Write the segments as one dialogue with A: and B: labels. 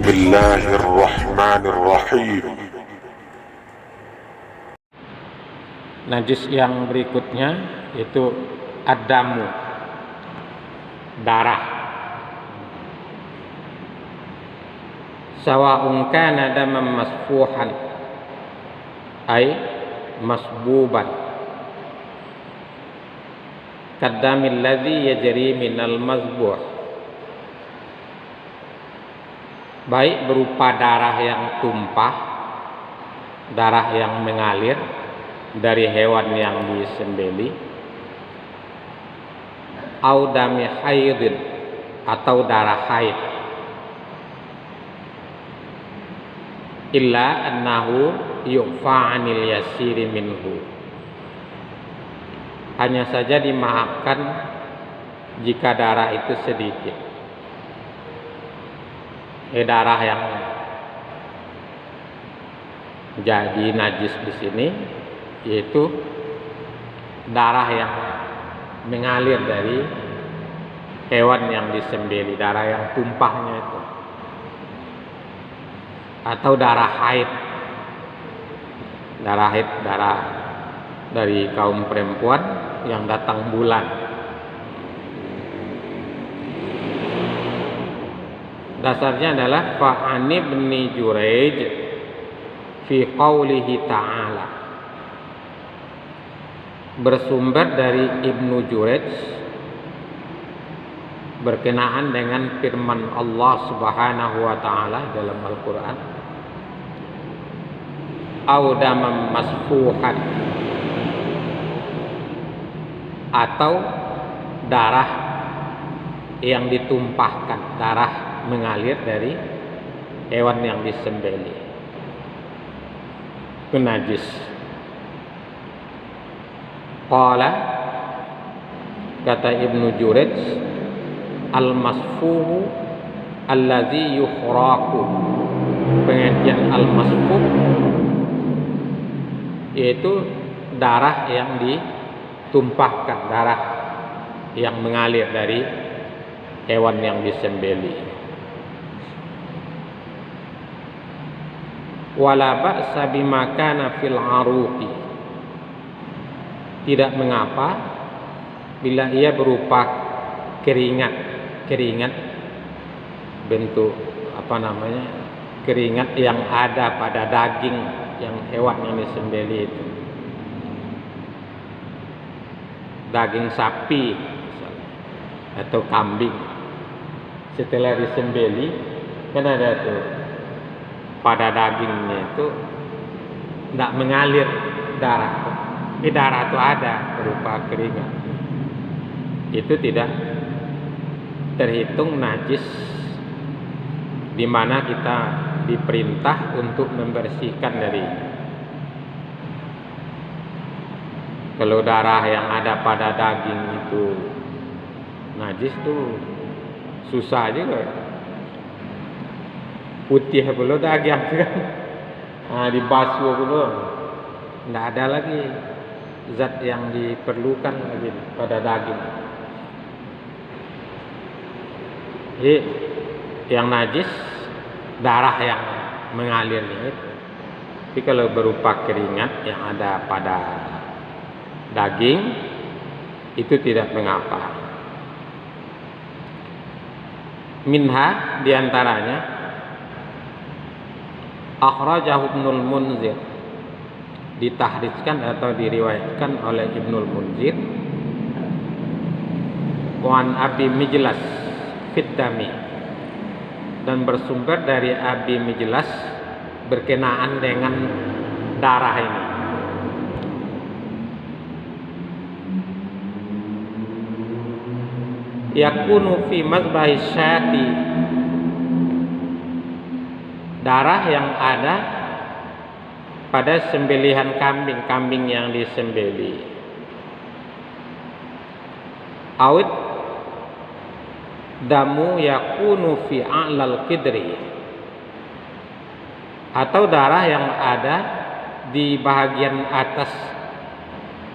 A: Bismillahirrahmanirrahim.
B: Najis yang berikutnya itu ad-damu, darah. Sawa'un kana daman masfuhan ay masbuban kaddamil ladzi yajri minal mazbuh, baik berupa darah yang tumpah, darah yang mengalir dari hewan yang disembeli, au dami haidin, atau darah haid, illa annahu yu'fa 'anil yasiri minhu, hanya saja dimaafkan jika darah itu sedikit. Darah yang jadi najis di sini yaitu darah yang mengalir dari hewan yang disembeli, darah yang tumpahnya itu, atau darah haid. Darah haid, darah dari kaum perempuan yang datang bulan. Dasarnya adalah fa'ani ibni Jurayj fi qawlihi ta'ala, bersumber dari Ibnu Jurayj berkenaan dengan firman Allah Subhanahu wa taala dalam Al-Qur'an, au damam masfuhan, atau darah yang ditumpahkan, darah mengalir dari hewan yang disembeli, itu najis. Qala, kata Ibnu Jurayj, al-masfuhu allazi yukhraqu, pengertian al-masfuh yaitu darah yang ditumpahkan, darah yang mengalir dari hewan yang disembeli. Wala ba'sa bima kana fil aruqi, tidak mengapa bila ia berupa keringat bentuk keringat yang ada pada daging yang hewan yang disembeli itu, daging sapi misalnya, atau kambing setelah disembeli kan ada tuh pada dagingnya itu tidak mengalir darah, darah itu ada berupa keringat, itu tidak terhitung najis, di mana kita diperintah untuk membersihkan dari. Kalau darah yang ada pada daging itu najis tuh susah juga, putih belum daging kan, dibasuh belum, tidak ada lagi zat yang diperlukan lagi pada daging. Jadi yang najis darah yang mengalirnya itu. Tapi kalau berupa keringat yang ada pada daging itu tidak mengapa. Minha, diantaranya akhrajahu Ibnul Munzir, ditahrijkan atau diriwayatkan oleh Ibnul Munzir, wan Abi Mijlas Fiddami, dan bersumber dari Abi Mijlas berkenaan dengan darah ini. Yakunu fi mazbahi syati, darah yang ada pada sembelihan kambing yang disembeli. Awit damu yakunu fi a'lal qidri, atau darah yang ada di bahagian atas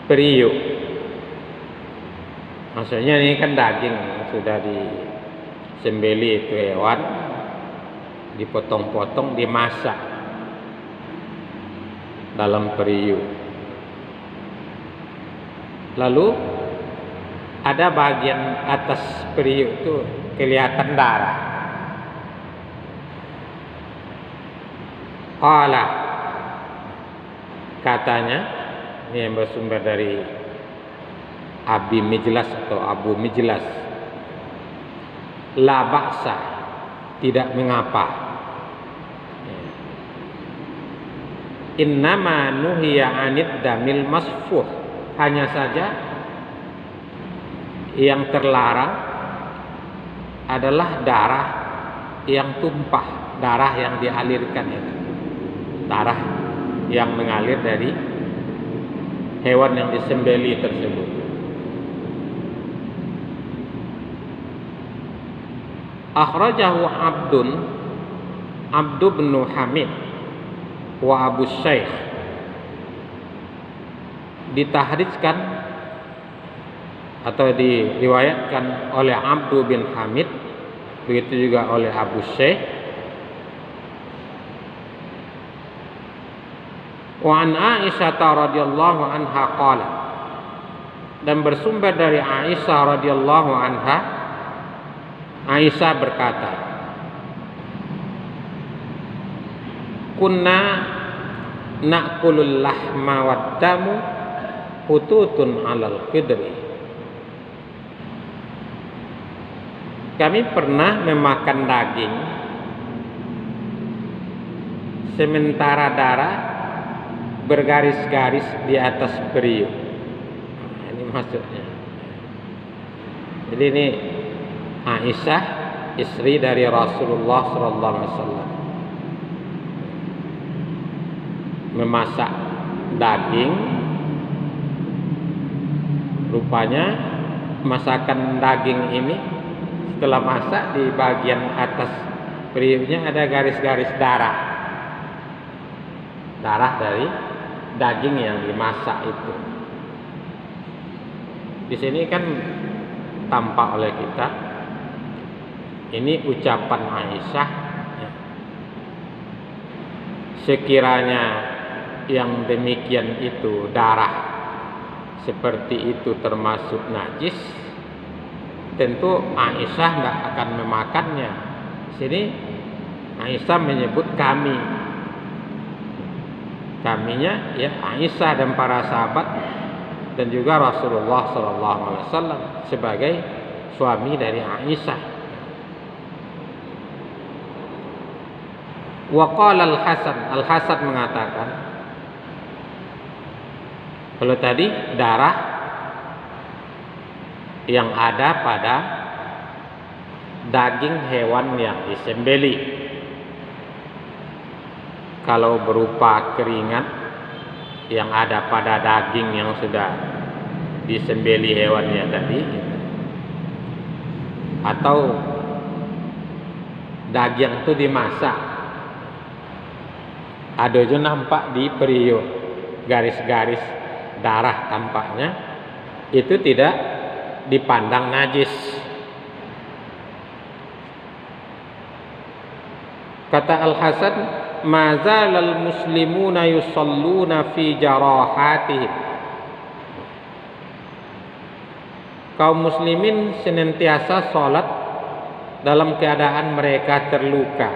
B: periuk. Maksudnya ini kan daging sudah disembeli itu hewan, dipotong-potong, dimasak dalam periuk. Lalu ada bagian atas periuk itu kelihatan darah. Qala, katanya, ini yang bersumber dari Abi Mijlas atau Abu Mijlas, la ba'sa, tidak mengapa. Innama nuhiya anid damil masfuh, hanya saja yang terlarang adalah darah yang tumpah, darah yang dialirkan itu, darah yang mengalir dari hewan yang disembelih tersebut. Akhrajahu Abdu bin Hamid wa Abu Syekh, ditahrijkan atau diriwayatkan oleh Abdu bin Hamid, begitu juga oleh Abu Syekh. Wa an Aisyah radhiyallahu anha qalat, dan bersumber dari Aisyah radhiyallahu anha, Aisyah berkata, kunna na'kulul lahma wad damu hututun 'alal qidri. Kami pernah memakan daging sementara darah bergaris-garis di atas periuk. Ini maksudnya. Jadi ini Aisyah, istri dari Rasulullah SAW, memasak daging. Rupanya masakan daging ini setelah masak, di bagian atas periuknya ada garis-garis darah, darah dari daging yang dimasak itu. Di sini kan tampak oleh kita, ini ucapan Aisyah, sekiranya yang demikian itu darah seperti itu termasuk najis, tentu Aisyah tidak akan memakannya. Di sini Aisyah menyebut kami, kaminya ya Aisyah dan para sahabat dan juga Rasulullah SAW sebagai suami dari Aisyah. Wa qala Al-Hasan mengatakan, kalau tadi darah yang ada pada daging hewan yang disembelih, kalau berupa keringat yang ada pada daging yang sudah disembelih hewannya tadi, atau daging itu dimasak, ada juga nampak di periuk garis-garis darah tampaknya, itu tidak dipandang najis. Kata Al-Hasan, mazalal muslimuna yusalluna fi jarahatihim. Kaum muslimin senantiasa sholat dalam keadaan mereka terluka.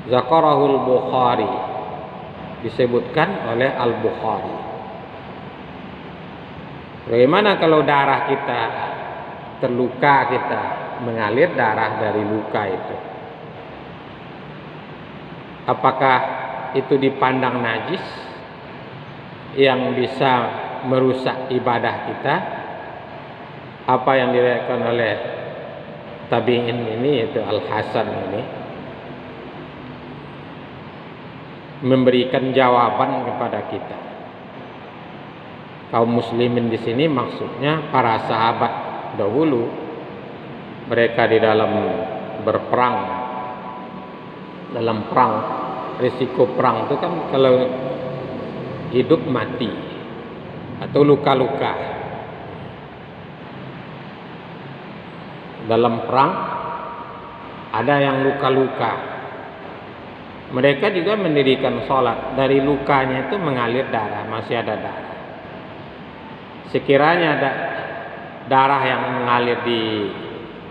B: Zakarahul Bukhari, disebutkan oleh Al-Bukhari. Bagaimana kalau darah kita terluka, kita mengalir darah dari luka itu? Apakah itu dipandang najis yang bisa merusak ibadah kita? Apa yang diriwayatkan oleh tabi'in ini, yaitu Al-Hasan ini, memberikan jawaban kepada kita. Kaum muslimin di sini maksudnya para sahabat dahulu. Mereka di dalam berperang, dalam perang, risiko perang itu kan kalau hidup mati atau luka-luka. Dalam perang ada yang luka-luka. Mereka juga mendirikan sholat. Dari lukanya itu mengalir darah, masih ada darah. Sekiranya ada darah yang mengalir di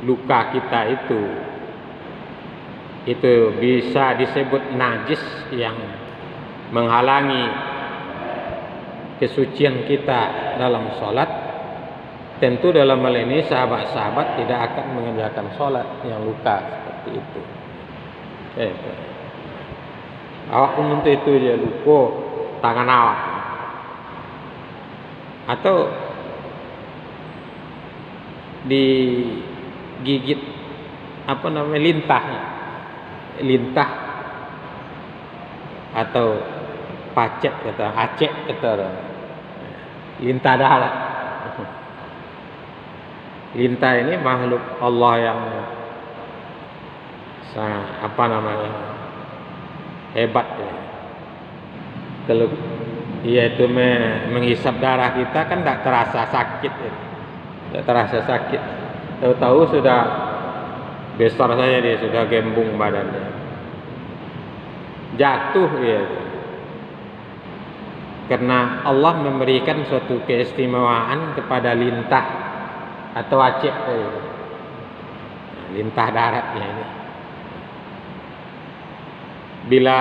B: luka kita itu bisa disebut najis yang menghalangi kesucian kita dalam sholat, tentu dalam hal ini sahabat-sahabat tidak akan mengerjakan sholat yang luka seperti itu. Awak pun untuk itu aja luka tangan awak, atau digigit lintah atau pacet kata acek kata lintah darah. Lintah ini makhluk Allah yang hebat ya. Kalau ia itu menghisap darah kita kan tidak terasa sakit ya. Tidak terasa sakit, tahu-tahu sudah besar saja dia, sudah gembung badannya, jatuh ya. Karena Allah memberikan suatu keistimewaan kepada lintah atau acep ya. Lintah daratnya ini, bila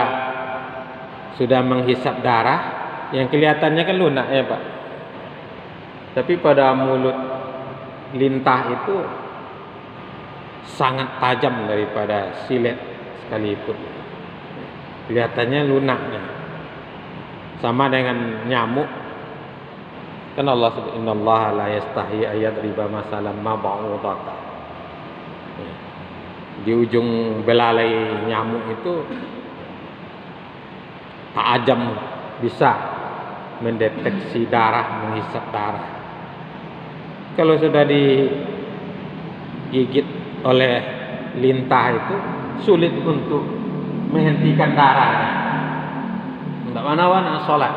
B: sudah menghisap darah yang kelihatannya kan lunak ya Pak, tapi pada mulut lintah itu sangat tajam daripada silet sekalipun. Kelihatannya lunaknya. Sama dengan nyamuk. Kan Allah sebut innallaha la yastahi ayadriba masalan ma ba'udata. Di ujung belalai nyamuk itu tajam, bisa mendeteksi darah, menghisap darah. Kalau sudah digigit oleh lintah itu sulit untuk menghentikan darahnya. Tidak mana-mana sholat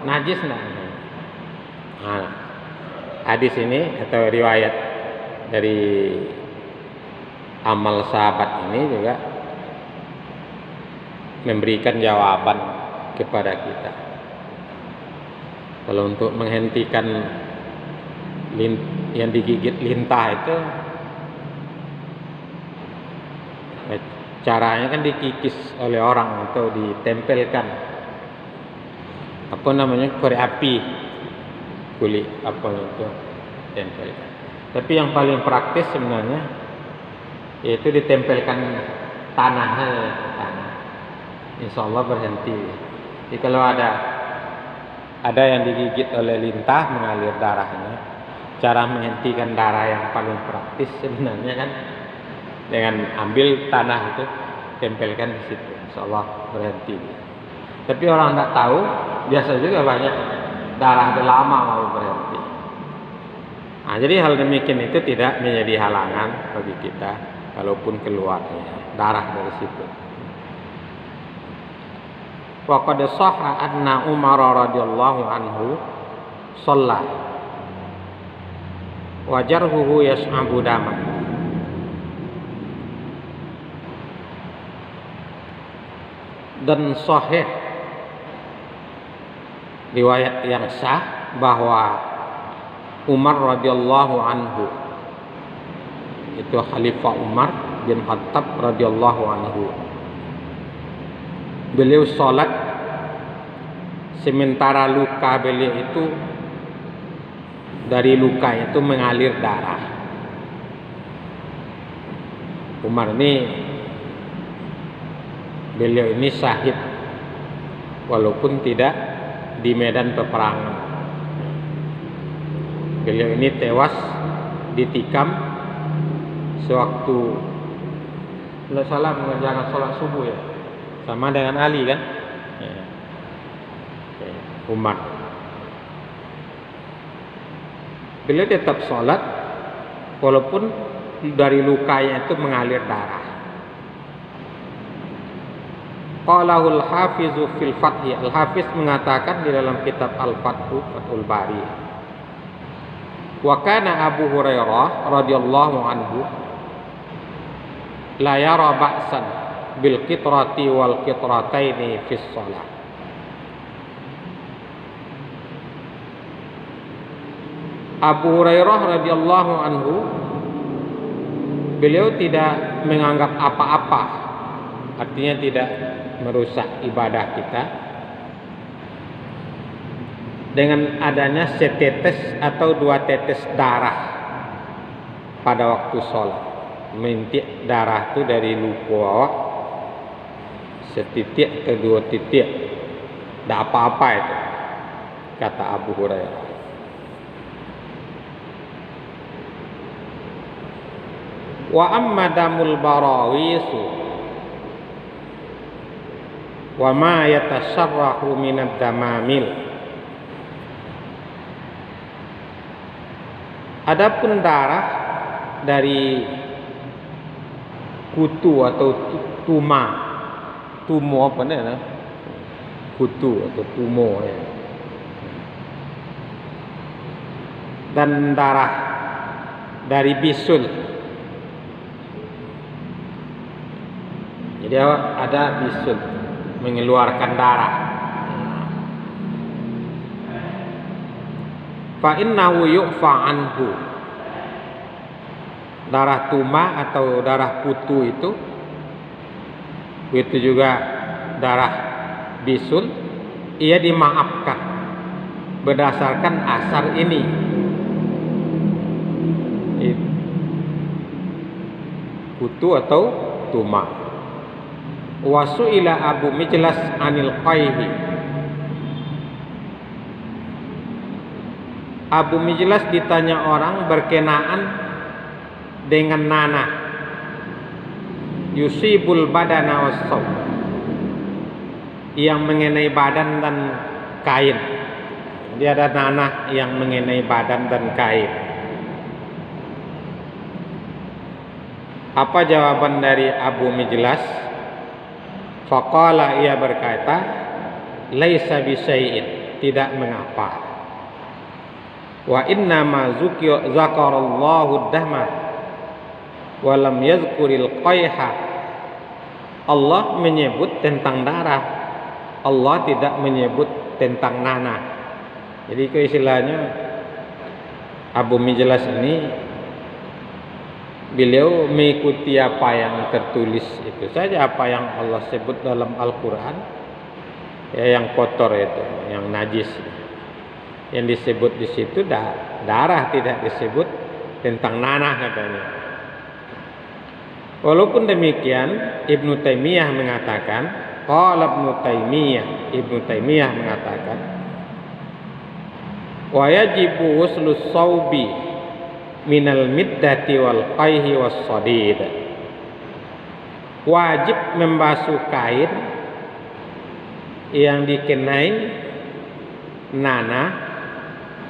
B: najis nah. Hadis ini atau riwayat dari amal sahabat ini juga memberikan jawaban kepada kita. Kalau untuk menghentikan yang digigit lintah itu caranya kan dikikis oleh orang atau ditempelkan korek api, kulit itu tempelkan. Tapi yang paling praktis sebenarnya yaitu ditempelkan tanah. Insya Allah berhenti. Jadi kalau ada yang digigit oleh lintah mengalir darahnya, cara menghentikan darah yang paling praktis sebenarnya kan dengan ambil tanah itu tempelkan di situ, insyaallah berhenti. Tapi orang tidak tahu, biasa juga banyak darah lama mau berhenti. Nah, jadi hal demikian itu tidak menjadi halangan bagi kita kalaupun keluarnya darah dari situ. Wa qad shahha anna Umar radhiyallahu anhu shalla wa jarhuhu yas'abu dama. Dan sahih riwayat yang sah bahwa Umar radhiyallahu anhu, itu Khalifah Umar bin Khattab radhiyallahu anhu, beliau sholat sementara luka beliau itu, dari luka itu mengalir darah. Umar ini, beliau ini syahid walaupun tidak di medan peperangan. Beliau ini tewas ditikam sewaktu tidak salah mengerjakan sholat subuh ya, sama dengan Ali kan ya. Umar, beliau tetap sholat walaupun dari lukanya itu mengalir darah. Qalahul hafizu fil fathi, al-hafiz mengatakan di dalam kitab al-fathu, Fathul Bari, wa kana Abu Hurairah radhiyallahu anhu la yara ba'san bil qitrati wal qitrataini fis shalah. Abu Hurairah radhiyallahu anhu, beliau tidak menganggap apa-apa, artinya tidak merusak ibadah kita dengan adanya setetes atau 2 tetes darah pada waktu sholat. Menitik darah itu dari luku awak, setitik ke 2 titik, tidak apa-apa itu, kata Abu Hurairah. Wa amma damul barawisu wa ma yatasarrahu minad damamil. Adapun darah dari kutu atau tumo apa namanya? Kutu atau tumo ya. Dan darah dari bisul. Jadi ada bisul mengeluarkan darah. Fa innahu yu'fa anhu. Darah tuma atau darah kutu itu juga darah bisul, ia dimaafkan berdasarkan asar ini. Kutu atau tuma. Wasu'ila Abu Mijlas anil qayhi. Abu Mijlas ditanya orang berkenaan dengan nanah, yusibul badana was-saw, yang mengenai badan dan kain. Dia ada nanah yang mengenai badan dan kain. Apa jawaban dari Abu Mijlas? Faqala, ia berkata, laisa bisyai'in, tidak mengapa. Wa inna ma zakarallahu dahma wa lam yazkuril qayha. Allah menyebut tentang darah, Allah tidak menyebut tentang nanah. Jadi istilahnya Abu Mijlas ini, beliau mengikuti apa yang tertulis itu saja, apa yang Allah sebut dalam Al-Quran, ya, yang kotor itu, yang najis, yang disebut di situ darah, tidak disebut tentang nanah katanya. Walaupun demikian, Ibnu Taimiyah mengatakan, Ibnu Taimiyah mengatakan, wa yajibu wuslus saubi minal middati wal qayhi was sadid. Wajib membasuh kain yang dikenai nanah.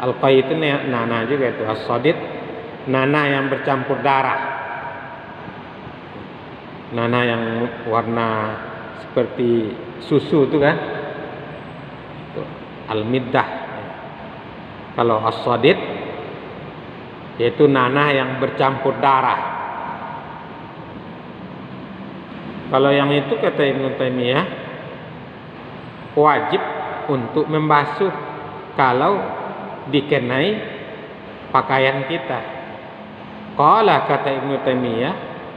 B: Al-qayh itu nanah juga itu, as-sadid nanah yang bercampur darah, nanah yang warna seperti susu itu kan, itu al-middah. Kalau as-sadid yaitu nanah yang bercampur darah. Kalau yang itu, kata Ibnu Taimiyah, wajib untuk membasuh kalau dikenai pakaian kita. Qala, kata Ibnu Taimiyah,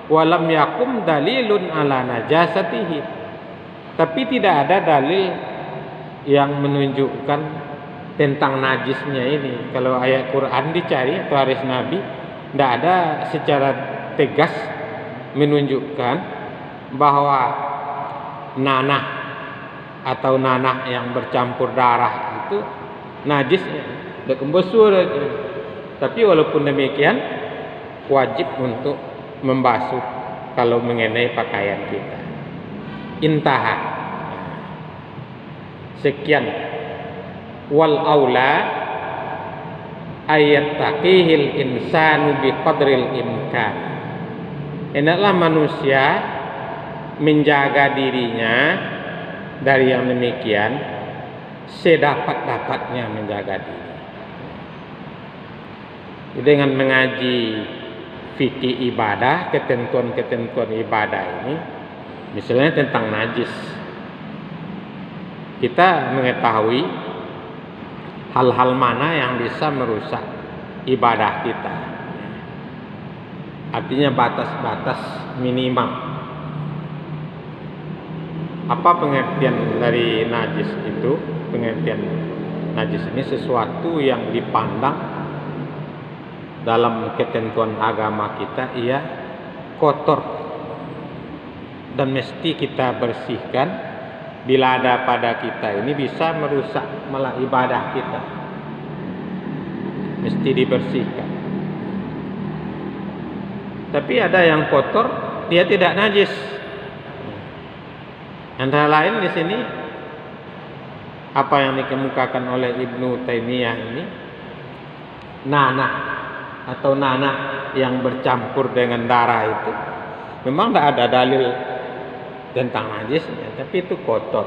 B: walam yakum dalilun ala najasatihi. Tapi tidak ada dalil yang menunjukkan tentang najisnya ini. Kalau ayat Quran dicari atau hadis Nabi, tidak ada secara tegas menunjukkan bahwa nanah atau nanah yang bercampur darah itu najis, udah kembusur. Tapi walaupun demikian, wajib untuk membasuh kalau mengenai pakaian kita. Intaha. Sekian. Wal aula ayat taqihil insanu biqadril imkan. Hendaklah manusia menjaga dirinya dari yang demikian sedapat-dapatnya menjaga diri. Dengan mengaji fikih ibadah, ketentuan-ketentuan ibadah ini, misalnya tentang najis, kita mengetahui hal-hal mana yang bisa merusak ibadah kita. Artinya batas-batas minimal. Apa pengertian dari najis itu? Pengertian najis ini sesuatu yang dipandang dalam ketentuan agama kita ia kotor dan mesti kita bersihkan. Bila ada pada kita ini bisa merusak malah ibadah kita, mesti dibersihkan. Tapi ada yang kotor, dia tidak najis. Antara lain di sini apa yang dikemukakan oleh Ibnu Taimiyah ini, nanah atau nanah yang bercampur dengan darah itu memang tidak ada dalil tentang najisnya, tapi itu kotor.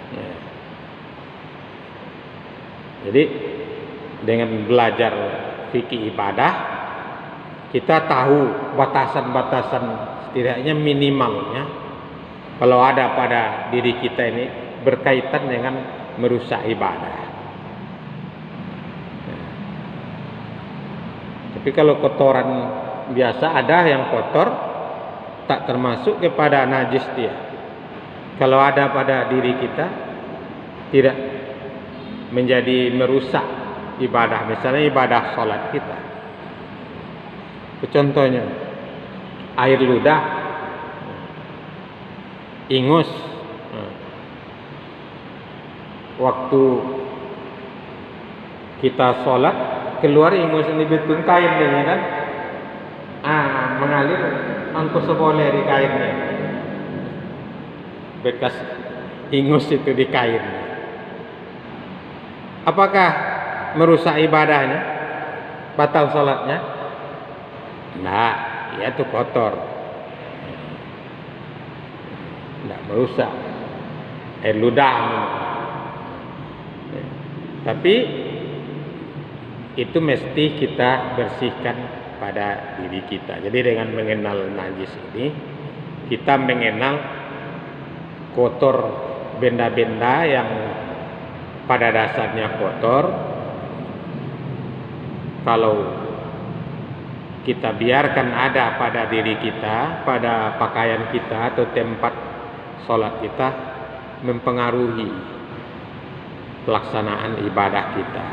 B: Ya. Jadi dengan belajar fikih ibadah, kita tahu batasan-batasan setidaknya minimalnya kalau ada pada diri kita ini berkaitan dengan merusak ibadah. Tapi kalau kotoran biasa, ada yang kotor tak termasuk kepada najis dia. Kalau ada pada diri kita tidak menjadi merusak ibadah, misalnya ibadah sholat kita. Contohnya air ludah, ingus, waktu kita sholat keluar ingus ini betul kainnya kan, mengalir angko seboleh di kainnya, bekas ingus itu di kainnya. Apakah merusak ibadahnya, batal sholatnya? Nah, ya itu kotor, tidak merusak air ludah. Tapi itu mesti kita bersihkan pada diri kita. Jadi dengan mengenal najis ini, kita mengenal kotor benda-benda yang pada dasarnya kotor. Kalau kita biarkan ada pada diri kita, pada pakaian kita atau tempat sholat kita, mempengaruhi pelaksanaan ibadah kita.